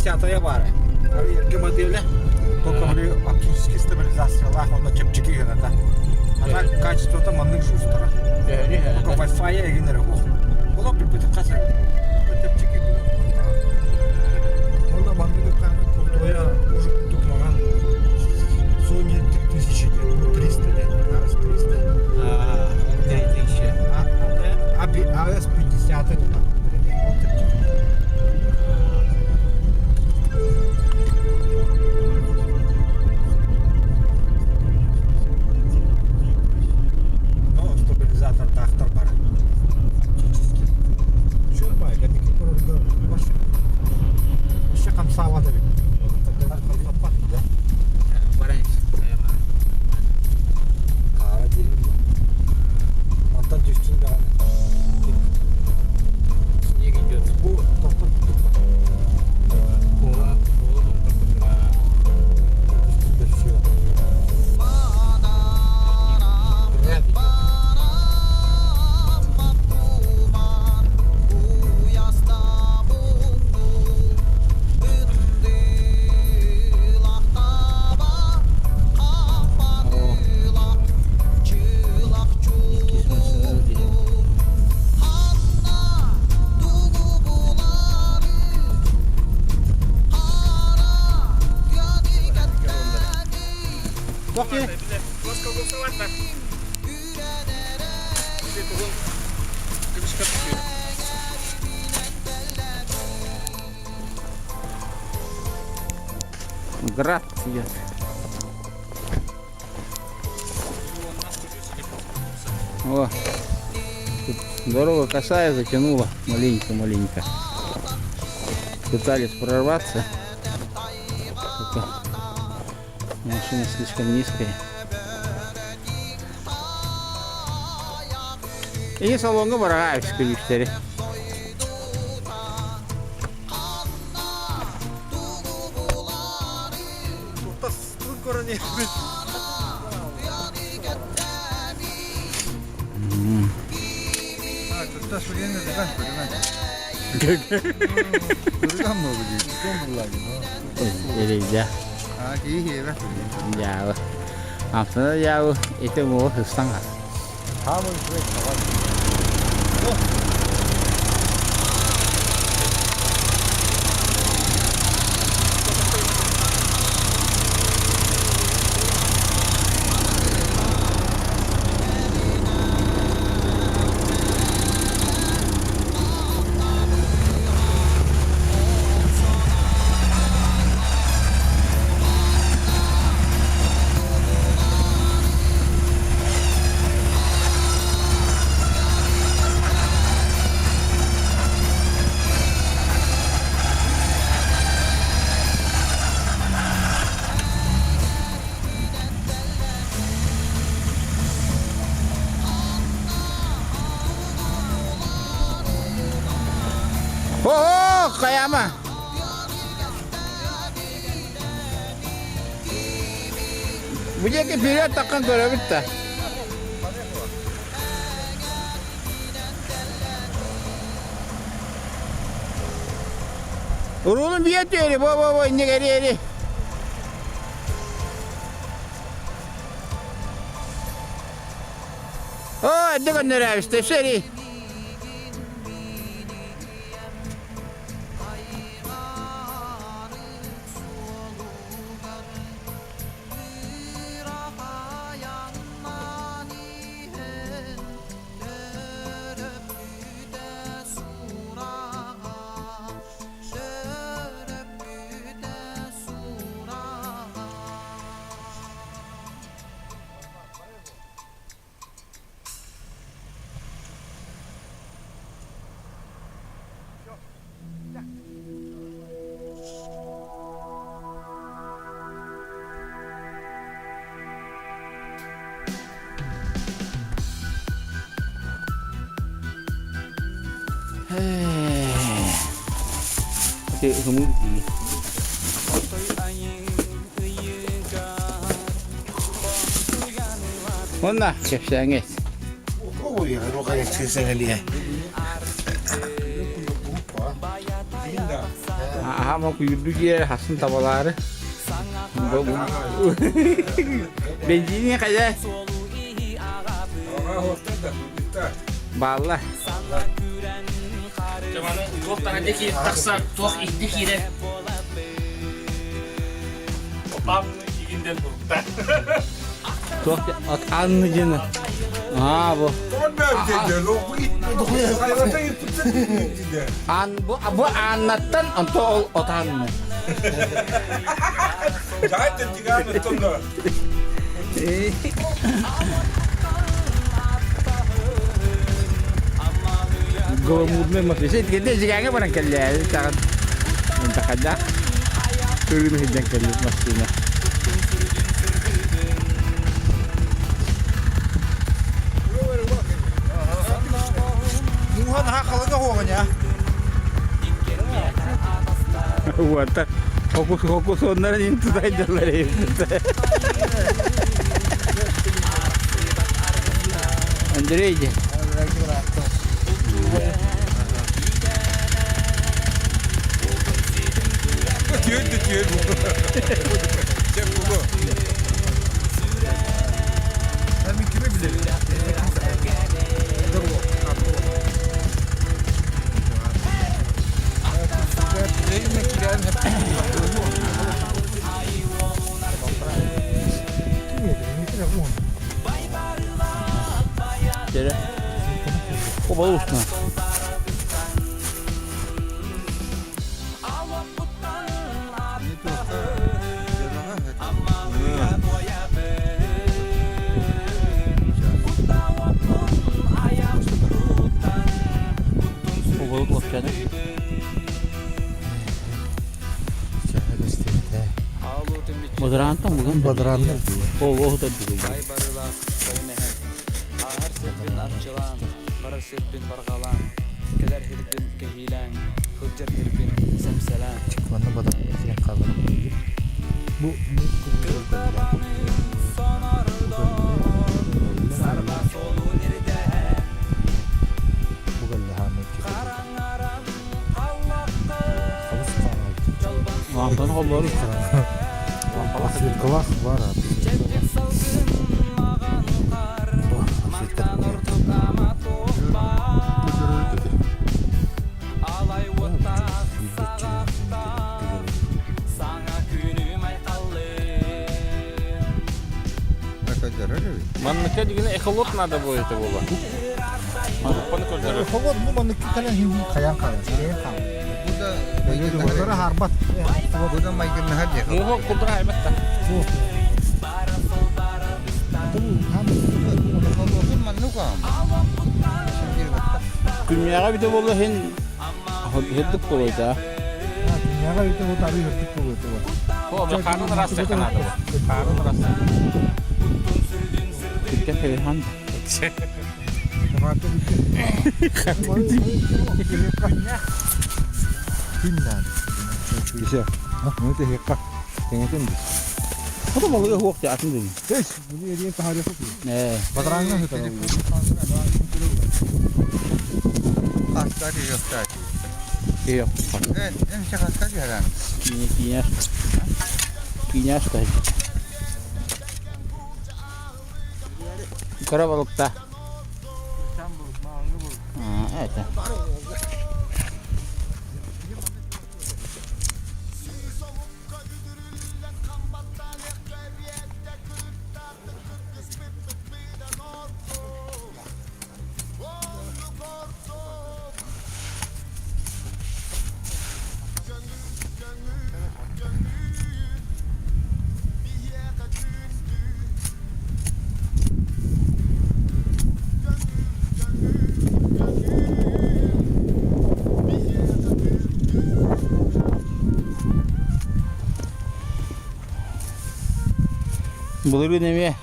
50-я бары. Ерге модели. Только оптические стабилизации. Он чепчики генада. А так качество-то манных жустера. Только Wi-Fi я генерал. Было бы касса. Чепчики. Onda mantıklı kanka kurtoya mужик tutmagan Sony 3000 300 AS 300 AS 50 но стабилизатор тахтар бар. Чурбай, гадики королга машина. Еще камсава да. Кара делим. Монтан düştün de. Снег идет. Bu topla tutma. Ola tutma. Üstünde şey var. Okey. Град идет. О, тут дорога косая, затянула маленько. Пытались прорваться. Только машина слишком низкая. И салонга барагаешь, скорее. Тут söyleyene de ben Görüyor musun? Öyle iyi bak. Ya. Aslında ya itu mau setengah. Kamu sudah. Oh, kayak apa? Bunyi ke period takkan görebilir. Uluu bir yatıyor, baba ince geri. Oh, dengan nereye işte seri. Kemudian mana kefsangit? Oh ya, rokai sekali ya. Ama kuyurdu diye hasın tabaları. Benzinliğe kadar. Vallahi. Cumanın çok tane de ki taksa çok ihdi ki de. Tam ikinden durukta. Çok anlıcını. Ha bu. Bu anlatan untuk otan mı? Zaten juga anlattın da. Gomudnya masih sih kita juga barang kerja sangat minta kerja turun hidang kerja maksudnya Muhan hakalı hoğanya. Watak fokus onların itu saja lah Andre aja. Tüyürdü. Çek bunu. Ben bir kimi bilirim? Jadi, kok bagus nah? Kok bagus bakacağını? Badrantang bukan? Badrantang. Oh tadi. Çıkmanı badrantang kalır. Bu Mantan kolları. Kelas var abi. Manlıkta digine ekolot nada bu itu bola. Manlıkta kolları. Kovat bu manık kalen hindi kayan kalır. Bu da Baygınlar harbat. Bu da Baygınlar hadi. Muho kudra hebat ta. Dünyaya bir de bola hen heddik koyda. Dünyaya bir de bu tabii heddik koyda. Oh, karnın rasa kanada bu. Karnın rasa. Kita pilihan. Finland. Bisa. Ah, nanti hekak. Tengokkan di. Apa mau ke huak ya asin dulu. Guys, ini dia tahari aku. Baterainya itu. Kastari yok tadi. Iya. Cakap tadi haran. Kinyas. Kinyas tadi. Kara balıkta. Evet. Bulu ne mi?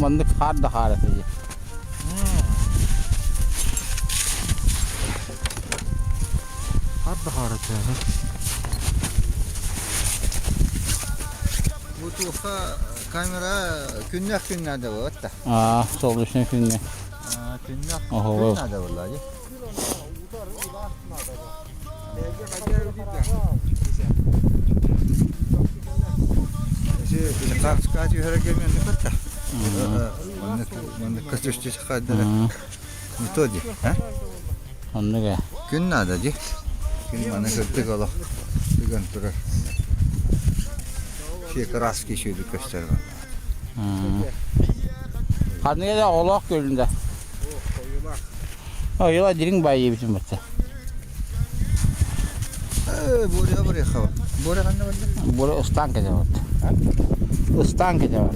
Mandık hard da hard atıcı. Hard da hard atıcı. Bu tuha kamera günlerde var da. Soğuşun günlük. Günlerde vallahi. Kanskati hörgämen nykata. Manne kastusti sakadara. Mitodi, ha? Onnuga. Gün nada di. Gün manne kırtık ola. Bugün tura. Şey kraski şuydu gösterme. Kanıya da Olak Gölü'nde. O yıla dirin bayı bizim burada. Buraya hava. Buraya kanne var. Burası ıstank da var. Istank da var.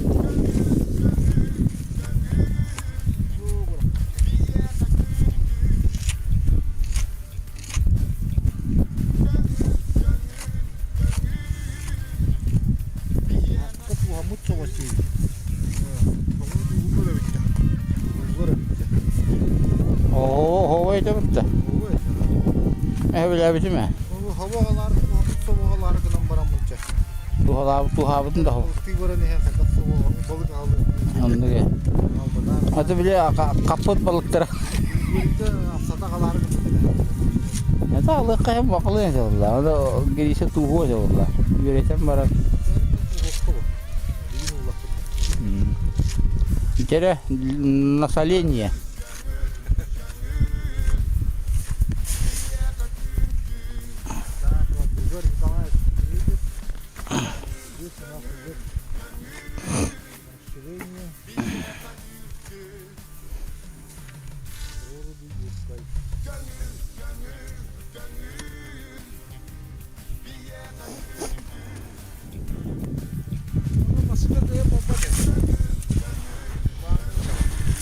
Oo, havayı da bitti. Öyle bitti mi? Havalar, soğuğalar gıdan baramınca. Tuhabıdın da o. Tigora ne hem sakat soğuğu balık aldı. Onnuga. Adı bile kaput balıkları. Birlikte sadakalar gıdan. Ne de alık kayıp bakılı ya valla. O da girişe tuğu ya valla. Yüreten var. Bir kere nasalение.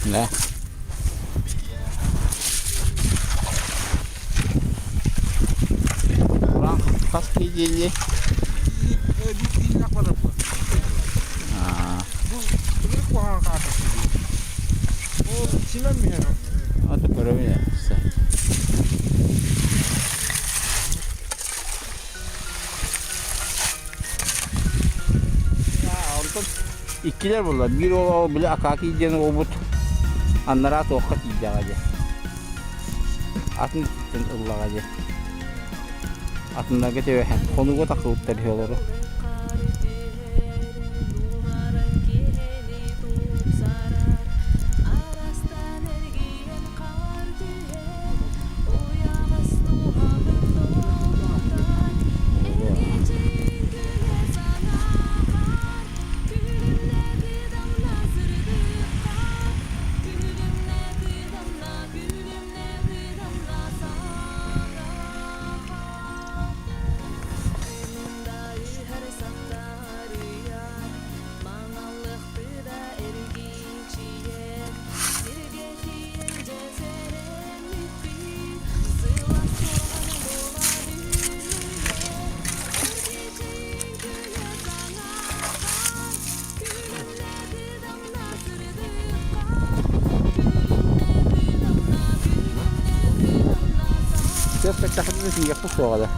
Ne? Kurang kas kecilnya. Bir yapmadı bu. Bu kuah kata. O çimen mi ya? Atı görevli ya. İkiler bunlar. Bir o bile akaki yiyeceğini obut. Anlara tokat yiyecek aja. Atın tutun ıllak aja. Atındaki tevehen. Konuğa takılıp terhiyorları. Biraz spektakülü için yapmış o kadar.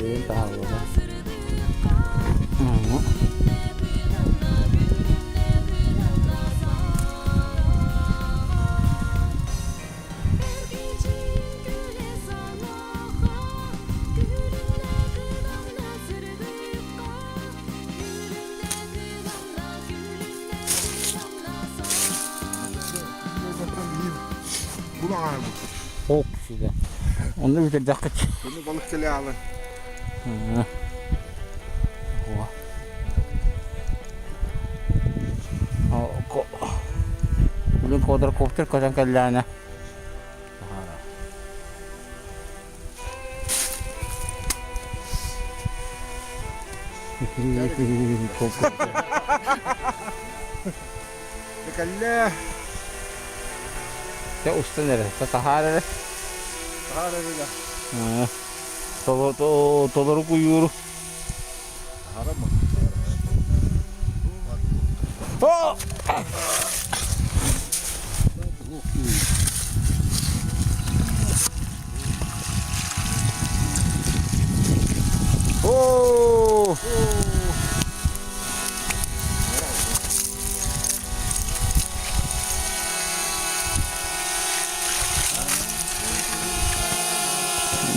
Oyun daha burada. Bu da aynı. Hop size. Onu bir de dakika. Bunu balık teli alın. Belum quadrocopter kosan kailangan. Kalla Ya usta nere? Tahara. Tahara öyle. Tolor kuyuru. Tahara mı? Oh! Oh!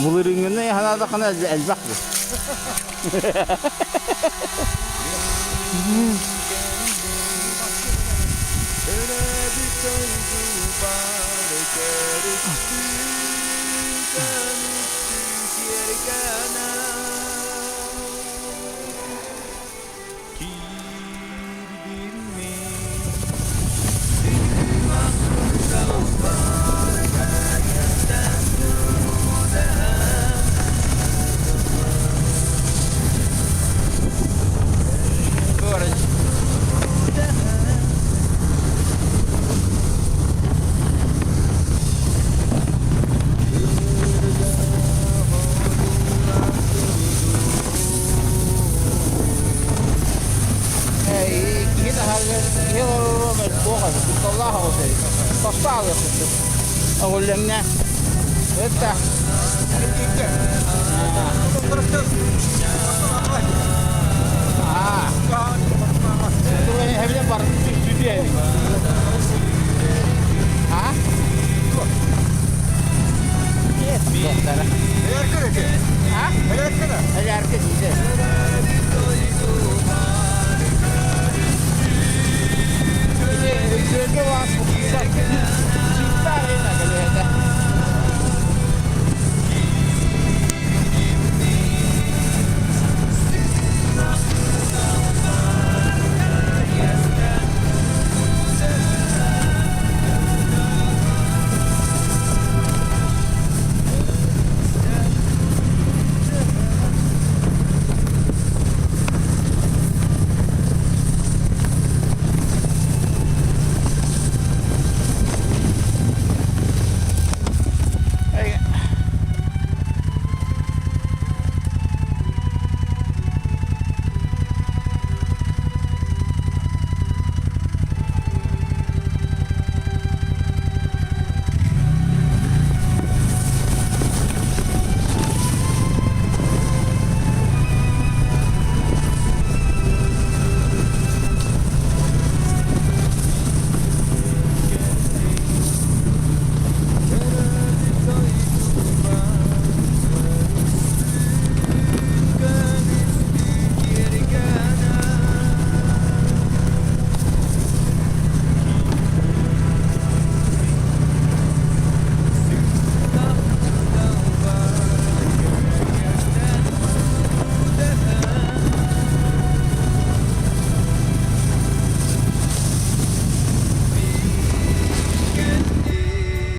Bulurun ya hana da kana elbak bu. أقول لنا افتح